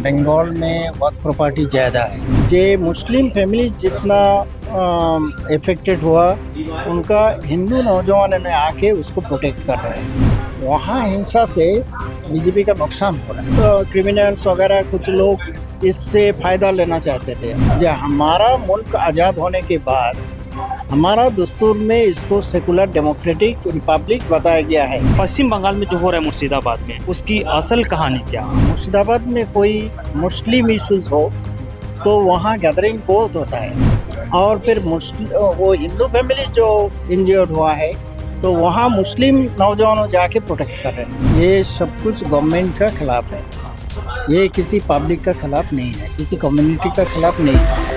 बंगाल में वक्त प्रॉपर्टी ज़्यादा है। जे मुस्लिम फैमिली जितना इफेक्टेड हुआ, उनका हिंदू नौजवान ने आके उसको प्रोटेक्ट कर रहे हैं। वहाँ हिंसा से बीजेपी का नुकसान हो रहा है। तो क्रिमिनल्स वगैरह कुछ लोग इससे फ़ायदा लेना चाहते थे। जो हमारा मुल्क आज़ाद होने के बाद हमारा दस्तूर में इसको सेकुलर डेमोक्रेटिक रिपब्लिक बताया गया है। पश्चिम बंगाल में जो हो रहा है मुर्शिदाबाद में, उसकी असल कहानी क्या है? मुर्शिदाबाद में कोई मुस्लिम इश्यूज हो तो वहाँ गैदरिंग बहुत होता है, और फिर वो हिंदू फैमिली जो इंजर्ड हुआ है तो वहाँ मुस्लिम नौजवानों जाके प्रोटेक्ट कर रहे हैं। ये सब कुछ गवर्नमेंट का खिलाफ है, ये किसी पब्लिक का खिलाफ नहीं है, किसी कम्युनिटी का खिलाफ नहीं है।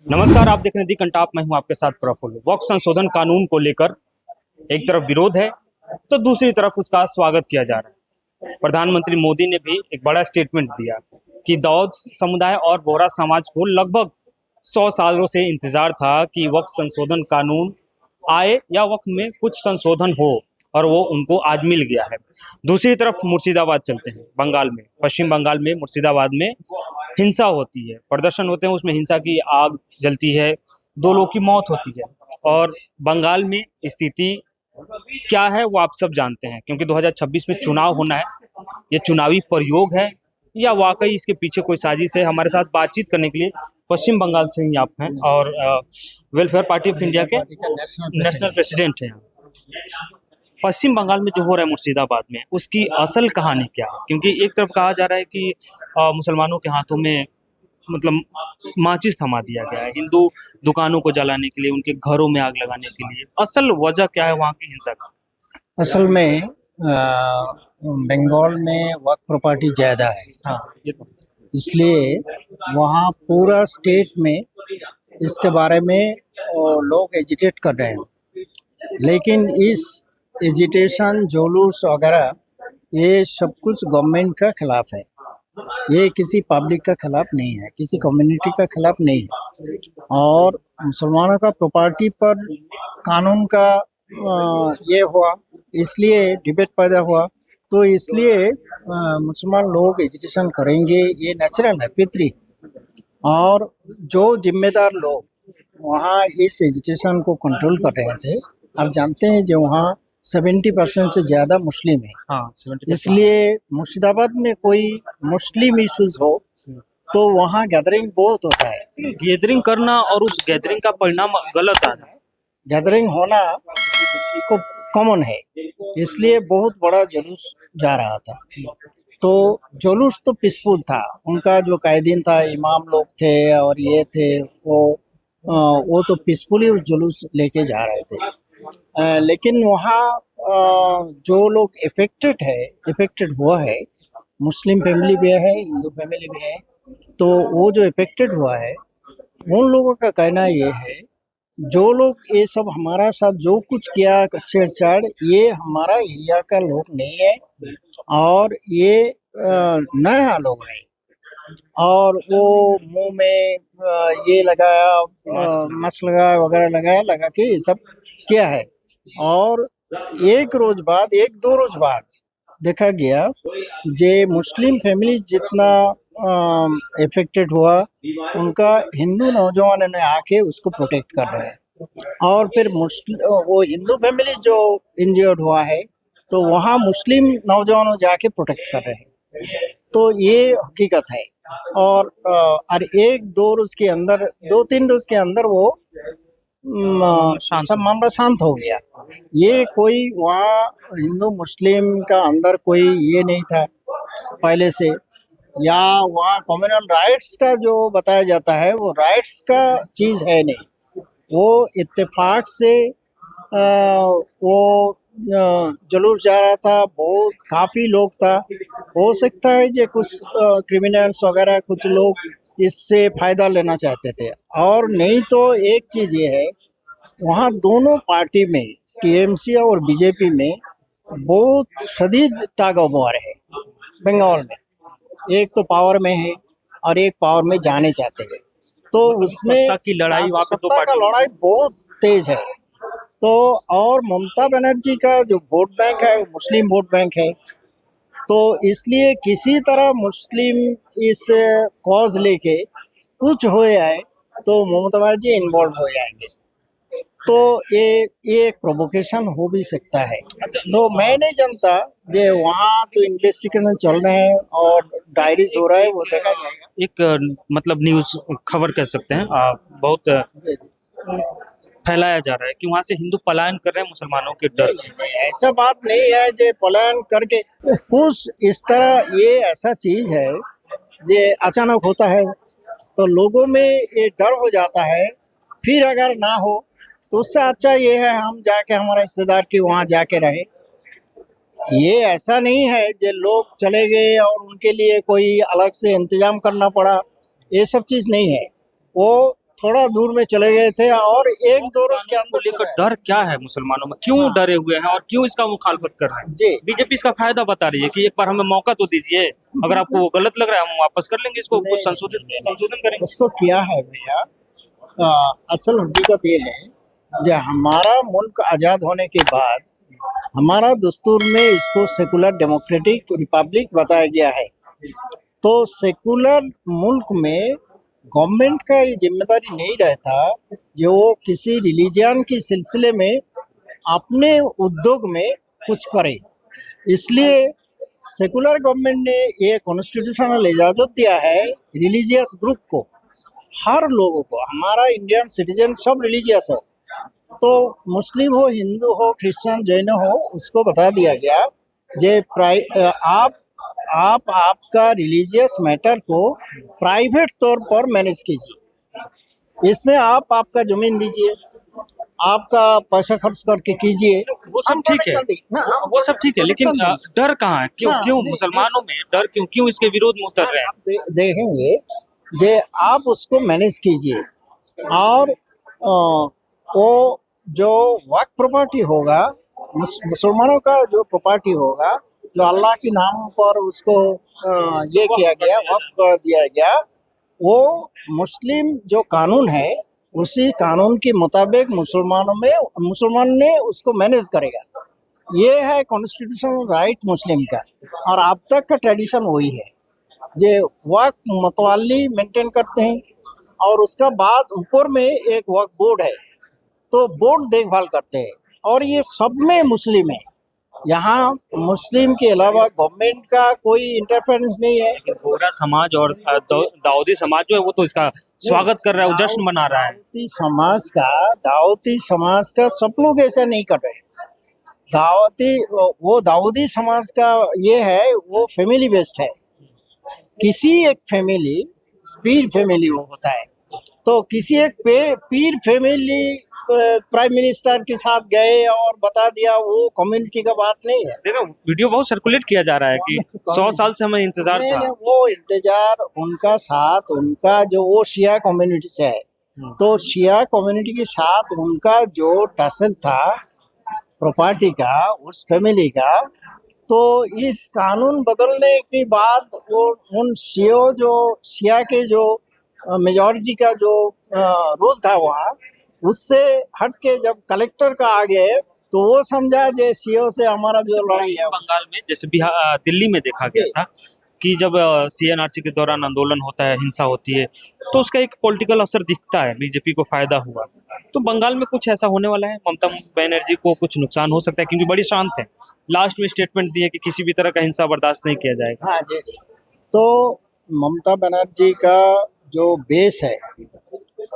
नमस्कार, आप देख रहे हैं दी कंटाप। मैं हूं आपके साथ प्रफुल्ल। वक्फ संशोधन कानून को लेकर एक तरफ विरोध है तो दूसरी तरफ उसका स्वागत किया जा रहा है। प्रधानमंत्री मोदी ने भी एक बड़ा स्टेटमेंट दिया कि दाऊद समुदाय और बोहरा समाज को लगभग 100 सालों से इंतजार था कि वक्फ संशोधन कानून आए या वक्फ में कुछ संशोधन हो, और वो उनको आज मिल गया है। दूसरी तरफ मुर्शिदाबाद चलते हैं, बंगाल में, पश्चिम बंगाल में मुर्शिदाबाद में हिंसा होती है, प्रदर्शन होते हैं, उसमें हिंसा की आग जलती है, 2 लोगों की मौत होती है। और बंगाल में स्थिति क्या है वो आप सब जानते हैं, क्योंकि 2026 में चुनाव होना है। ये चुनावी प्रयोग है या वाकई इसके पीछे कोई साजिश है? हमारे साथ बातचीत करने के लिए पश्चिम बंगाल से ही आप हैं और वेलफेयर पार्टी ऑफ इंडिया के नेशनल प्रेसिडेंट हैं। पश्चिम बंगाल में जो हो रहा है मुर्शिदाबाद में, उसकी असल कहानी क्या है? क्योंकि एक तरफ कहा जा रहा है कि मुसलमानों के हाथों में मतलब माचिस थमा दिया गया है, हिंदू दुकानों को जलाने के लिए, उनके घरों में आग लगाने के लिए। असल वजह क्या है वहाँ की हिंसा का? असल में बंगाल में वक्त प्रॉपर्टी ज़्यादा है। हाँ, ये तो इसलिए वहाँ पूरा स्टेट में इसके बारे में लोग एजिटेट कर रहे हैं, लेकिन इस एजिटेशन जुलूस वगैरह ये सब कुछ गवर्नमेंट का खिलाफ है, ये किसी पब्लिक का खिलाफ नहीं है, किसी कम्युनिटी का खिलाफ नहीं है। और मुसलमानों का प्रॉपर्टी पर कानून का ये हुआ, इसलिए डिबेट पैदा हुआ, तो इसलिए मुसलमान लोग एजिटेशन करेंगे, ये नेचुरल है, फितरी। और जो जिम्मेदार लोग वहाँ इस एजिटेशन को कंट्रोल कर रहे थे, आप जानते हैं जो वहाँ 70% से ज़्यादा मुस्लिम है। हाँ, 70%। इसलिए मुर्शिदाबाद में कोई मुस्लिम इश्यूज हो तो वहाँ गैदरिंग बहुत होता है। गैदरिंग करना और उस गैदरिंग का परिणाम गलत आ रहा है। गैदरिंग होना को कॉमन है, इसलिए बहुत बड़ा जुलूस जा रहा था। तो जुलूस तो पीसफुल था, उनका जो कायदीन था, इमाम लोग थे और ये थे, वो तो पीसफुली उस जुलूस लेके जा रहे थे। लेकिन वहाँ जो लोग इफेक्टेड हुआ है, मुस्लिम फैमिली भी है, हिंदू फैमिली भी है, तो वो जो इफेक्टेड हुआ है उन लोगों का कहना ये है, जो लोग ये सब हमारा साथ जो कुछ किया छेड़छाड़, ये हमारा एरिया का लोग नहीं है और ये नया लोग है। और वो मुंह में ये लगाया, मास्क लगाया वगैरह लगा के ये सब किया है। और एक दो रोज बाद देखा गया जे मुस्लिम फैमिली जितना इफेक्टेड हुआ, उनका हिंदू नौजवान ने आके उसको प्रोटेक्ट कर रहे हैं। और फिर वो हिंदू फैमिली जो इंजर्ड हुआ है तो वहाँ मुस्लिम नौजवानों जाके प्रोटेक्ट कर रहे हैं। तो ये हकीकत है। और एक दो रोज के अंदर, 2-3 रोज के अंदर वो सब मामला शांत हो गया। ये कोई वहाँ हिंदू मुस्लिम का अंदर कोई ये नहीं था पहले से, या वहाँ कम्युनल राइट्स का जो बताया जाता है वो राइट्स का चीज़ है नहीं। वो इत्तेफाक से वो जुलूस जा रहा था, बहुत काफ़ी लोग था। हो सकता है जो कुछ क्रिमिनल्स वगैरह कुछ लोग इससे फ़ायदा लेना चाहते थे, और नहीं तो एक चीज़ ये है, वहाँ दोनों पार्टी में, टीएमसी और बीजेपी में बहुत शदीद टग ऑफ वॉर है बंगाल में। एक तो पावर में है और एक पावर में जाने चाहते हैं, तो उसमें सत्ता की लड़ाई, वहाँ पे दो सत्ता का पार्टी। लड़ाई बहुत तेज है। तो और ममता बनर्जी का जो वोट बैंक है वो मुस्लिम वोट बैंक है, तो इसलिए किसी तरह मुस्लिम इस कॉज लेके कुछ हो जाए तो ममता बनर्जी इन्वॉल्व हो जाएंगे, तो ये एक प्रोवोकेशन हो भी सकता है। तो मैं नहीं जानता, जे वहाँ तो इन्वेस्टिगेशन चल रहे हैं और डायरीज हो रहा है, वो देखा जाएगा। एक मतलब न्यूज खबर कह सकते हैं, बहुत फैलाया जा रहा है कि वहां से हिंदू पलायन कर रहे हैं मुसलमानों के डर से। नहीं, ऐसा बात नहीं है जे पलायन करके कुछ इस तरह, ये ऐसा चीज है ये अचानक होता है तो लोगों में ये डर हो जाता है, फिर अगर ना हो तो उससे अच्छा ये है हम जाके हमारा रिश्तेदार के वहाँ जाके रहे। ये ऐसा नहीं है जो लोग चले गए और उनके लिए कोई अलग से इंतजाम करना पड़ा, ये सब चीज नहीं है। वो थोड़ा दूर में चले गए थे और एक दो रोज के को अंदर लेकर चले डर क्या है मुसलमानों में, क्यों हाँ। डरे हुए हैं और क्यों इसका मुखालफत कर रहे हैं? जी। बीजेपी इसका फायदा बता रही है कि एक बार हमें मौका तो दीजिए, अगर आपको वो गलत लग रहा है हम वापस कर लेंगे इसको, कुछ संशोधन करेंगे। उसको किया है भैया, असल हकीकत ये है जो हमारा मुल्क आज़ाद होने के बाद हमारा दस्तूर में इसको सेकुलर डेमोक्रेटिक रिपब्लिक बताया गया है। तो सेकुलर मुल्क में गवर्नमेंट का ये जिम्मेदारी नहीं रहता जो वो किसी रिलीजन के सिलसिले में अपने उद्योग में कुछ करे। इसलिए सेकुलर गवर्नमेंट ने ये कॉन्स्टिट्यूशनल इजाज़त दिया है रिलीजियस ग्रुप को, हर लोगों को। हमारा इंडियन सिटीजन सब रिलीजियस है, तो मुस्लिम हो, हिंदू हो, क्रिश्चियन, जैन हो, उसको बता दिया गया ये आप आपका रिलीजियस मैटर को प्राइवेट तौर पर मैनेज कीजिए। इसमें आप आपका जमीन दीजिए, आपका पैसा खर्च करके कीजिए, वो सब ठीक है, वो सब ठीक है, लेकिन डर कहाँ है? क्यों हाँ, क्यों मुसलमानों में डर, क्यों क्यों इसके विरोध में उतर रहे हैं? देखेंगे जे आप उसको मैनेज कीजिए और वो जो वक्फ प्रॉपर्टी होगा, मुसलमानों का जो प्रॉपर्टी होगा, जो अल्लाह के नाम पर उसको ये किया गया, वक्फ कर दिया गया, वो मुस्लिम जो कानून है उसी कानून के मुताबिक मुसलमान ने उसको मैनेज करेगा। ये है कॉन्स्टिट्यूशनल राइट मुस्लिम का, और अब तक का ट्रेडिशन वही है जे वक्फ मतवाली मेंटेन करते हैं, और उसका बाद ऊपर में एक वक्फ बोर्ड है, तो बोर्ड देखभाल करते हैं, और ये सब में मुस्लिम है। यहाँ मुस्लिम के अलावा गवर्नमेंट का कोई इंटरफेरेंस नहीं है। बोहरा समाज और दाऊदी समाज जो है वो तो इसका स्वागत कर रहा है, वो जश्न मना रहा है। दाऊदी समाज का सब लोग ऐसा नहीं कर रहे। दाऊदी समाज का ये है, वो फैमिली बेस्ड है। किसी एक फैमिली, पीर फैमिली वो होता है, तो किसी एक पीर फैमिली प्राइम मिनिस्टर के साथ गए और बता दिया, वो कम्युनिटी का बात नहीं है। देखो वीडियो बहुत सर्कुलेट किया जा रहा है कि 100 साल से हमें इंतजार था। वो इंतजार उनका साथ, उनका जो वो शिया कम्युनिटी से है, तो शिया कम्युनिटी के साथ उनका जो टसल था प्रॉपर्टी का, उस फैमिली का, तो इस कानून बदलने के बाद वो उन शिया के जो मेजॉरिटी का जो रूल था वहाँ, उससे हट के जब कलेक्टर का आ गए तो वो समझा जे सीओ से हमारा जो लड़ाई है। बंगाल में जैसे बिहार, दिल्ली में देखा गया था कि जब सीएनआरसी के दौरान आंदोलन होता है, हिंसा होती है, तो उसका एक पॉलिटिकल असर दिखता है, बीजेपी को फायदा हुआ। तो बंगाल में कुछ ऐसा होने वाला है? ममता बनर्जी को कुछ नुकसान हो सकता है क्योंकि बड़ी शांत है, लास्ट में स्टेटमेंट दिए कि किसी भी तरह का हिंसा बर्दाश्त नहीं किया जाएगा। हाँ जी। तो ममता बनर्जी का जो बेस है,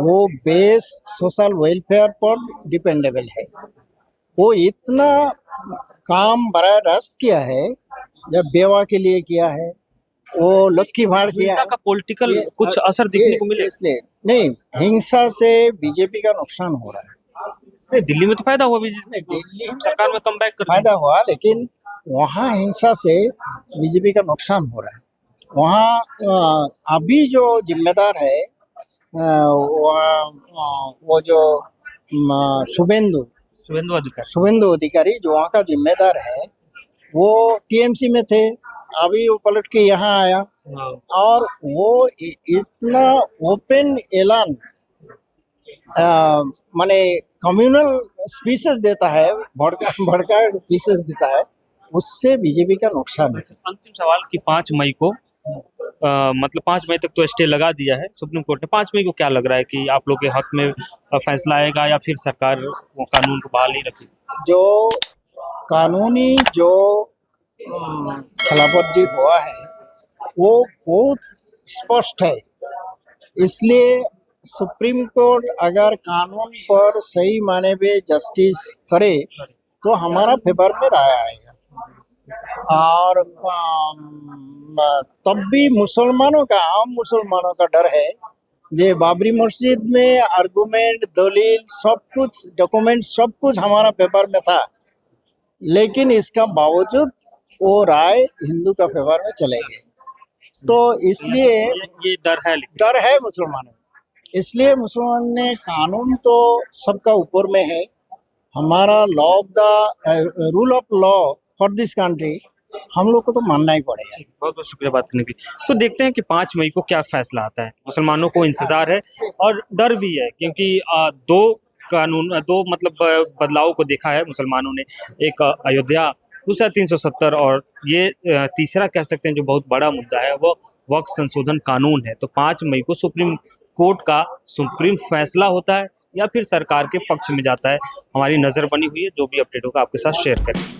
वो बेस सोशल वेलफेयर पर डिपेंडेबल है। वो इतना काम बड़ा रास्त किया है, जब बेवा के लिए किया है, वो लक्की भाड़ किया हिंसा है। का पॉलिटिकल कुछ असर दिखने को मिले? इसलिए नहीं, हिंसा से बीजेपी का नुकसान हो रहा है। नहीं, दिल्ली में तो फायदा हुआ, बीजेपी दिल्ली में सरकार में कम बैक कर फायदा हुआ, लेकिन वहाँ हिंसा से बीजेपी का नुकसान हो रहा है। वहाँ अभी जो जिम्मेदार है, वो जो शुभेंदु अधिकारी जो वहाँ का जिम्मेदार है, वो टीएमसी में थे, अभी वो पलट के यहाँ आया, और वो इतना ओपन ऐलान माने कम्युनल स्पीचेस देता है, भड़का भड़का स्पीचेस देता है, उससे बीजेपी का नुकसान होता है। अंतिम सवाल कि 5 मई को मतलब 5 मई तक तो स्टे लगा दिया है सुप्रीम कोर्ट ने। 5 मई को क्या लग रहा है कि आप लोग के हक में फैसला आएगा या फिर सरकार वो कानून को बहाल नहीं रखेगी? जो कानूनी जो खिलाफवर्जी हुआ है वो बहुत स्पष्ट है, इसलिए सुप्रीम कोर्ट अगर कानून पर सही माने में जस्टिस करे तो हमारा फेवर में राय आएगा। और तब भी मुसलमानों का, आम मुसलमानों का डर है। ये बाबरी मस्जिद में आर्गुमेंट, दलील, सब कुछ डॉक्यूमेंट सब कुछ हमारा पेपर में था, लेकिन इसका बावजूद वो राय हिंदू का फेवर में चले गए। तो इसलिए ये डर है मुसलमानों, इसलिए मुसलमान ने कानून तो सबका ऊपर में है। हमारा law of the rule of law for this country हम लोग को तो मानना ही पड़ेगा। बहुत बहुत शुक्रिया बात करने के लिए। तो देखते हैं कि 5 मई को क्या फैसला आता है। मुसलमानों को इंतजार है और डर भी है, क्योंकि दो मतलब बदलाव को देखा है मुसलमानों ने। एक अयोध्या, दूसरा 370 और ये तीसरा कह सकते हैं जो बहुत बड़ा मुद्दा है वो वक्फ संशोधन कानून है। तो 5 मई को सुप्रीम कोर्ट का सुप्रीम फैसला होता है या फिर सरकार के पक्ष में जाता है। हमारी नज़र बनी हुई है, जो भी अपडेट होगा आपके साथ शेयर करें।